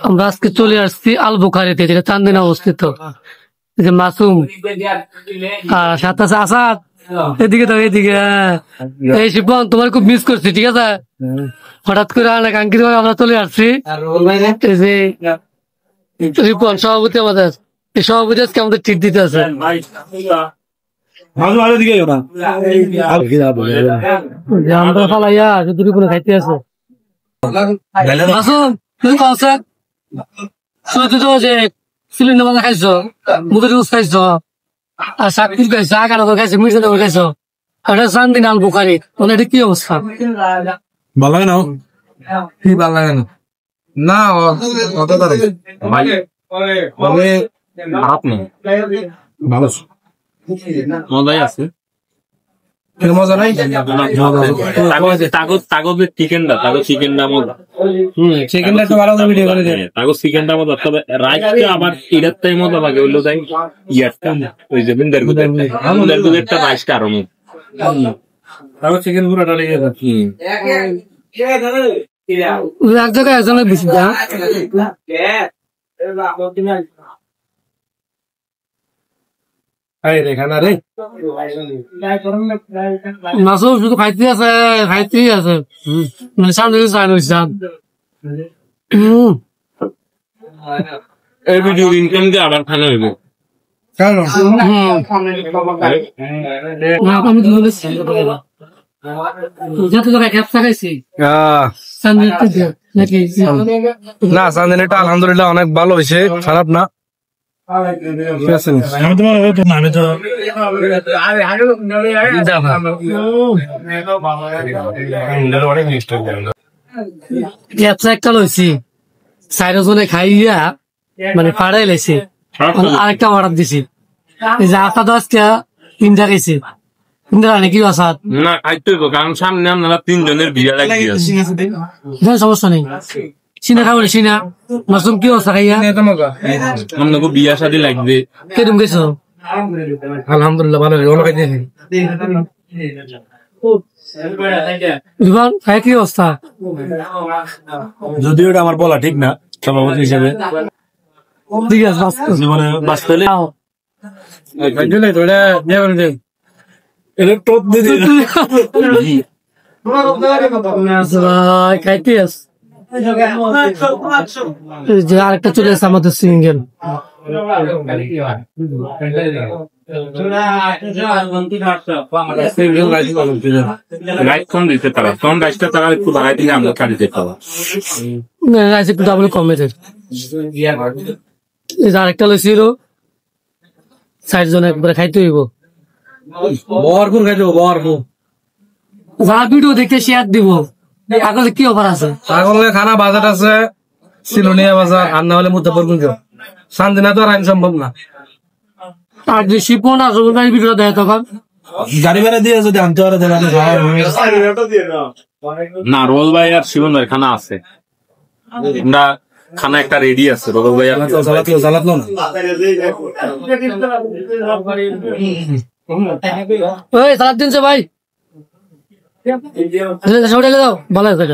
আমরা আজকে চলে আসছি আল বুখারীতে, যেটা চান্দিনা অবস্থিত। যে মাসুম আর সাথে আছে আসাদ, এদিকে তো এদিকে। এই শিবন, তোমার খুব মিস করছি, ঠিক আছে? হঠাৎ করে আনাকাঙ্ক্ষিত ভাবে আমরা চলে আসছি। এই যে রিপন সভাপতি, আমাদের এই সভাপতি আজকে আমাদের ট্রিট দিতে আছে। আমরা ফালাইয়া শুধু রিপনে খাইতে আছে। মাসুম, তুমি কওছে সিলিন্ডার মাথা খাইছো, মুখের রুচ খাইছো, আর শাকপুর খাইছো, আগানগর খাইছো, মির্জানগর খাইছো, এটা চান্দিনা আল বুখারী। মানে এটা কি অবস্থা? ভালো লাগে না? কি ভালো লাগে না? না অত ভালো মজাই আছে। মজা নাই চিকেনটা একটু ভালো ভিডিও করে দেয়। চিকেনটা মজা, তবে রাইসটা আবার ইরাতটাই মজা লাগে। ওইলো তাই ইয়ারটা ওই যে বিন্দার গুদের রাইসটা আরো তারপর চিকেন পুরোটা লেগে যাচ্ছে। এক জায়গায় একজনের বেশি মাসুম শুধু খাইতে আছে, খাইতেই আছে। মানে সামনে এই ভিডিও ইনকাম দিয়ে আবার খানা হইব। না চান্দিনাটা আলহামদুলিল্লাহ অনেক ভালো হয়েছে, খারাপ না। একটা লইছি সাইরোজনে খাইয়া মানে ফাড়াই লাইছি, আরেকটা অর্ডার দিছি। এই যে আসাদ আজকে তিনটা খাইছি, তিনটা নাকি আসাদ না খাইতে হইব, কারণ সামনে আপনারা তিনজনের বিয়া লাগবে। সমস্যা নেই, সিনা খাবো সিনা। মাসুম কি অবস্থা খাইয়া? আপনাকে বিয়া শাদী লাগবে। কেরম গেছো? আলহামদুলিল্লাহ ভালো খাই কি অবস্থা? যদিও এটা আমার বলা ঠিক না সভাপতি হিসেবে, ঠিক আছে জীবনে বাঁচতে হলে খাইতে আস। আরেকটা চলে আসছে আমাদের সিঙ্গেল। একটু ডাবল কমে আরেকটা লইছিল, 60 জন একবারে খাইতে হইব। ভরপুর খাইতে হইব, ভরপুর। যারা ভিডিও দেখে শেয়ার দিব। আগলে কি অফার আছে? আগলে খানা বাজার আছে, সিলোনিয়া বাজার, আর না হলে মুজাফফরপুর। চান্দিনা তো আর আইন সম্ভব না। আর যে শিপন আসলে ভিডিও দেয় তখন গাড়ি ভাড়া দিয়ে যদি আনতে পারে না। রোল ভাই আর শিবন ভাই খানা আছে, আমরা খানা একটা রেডি আছে। রোল ভাই সাত দিন ভাই ভালো আছে।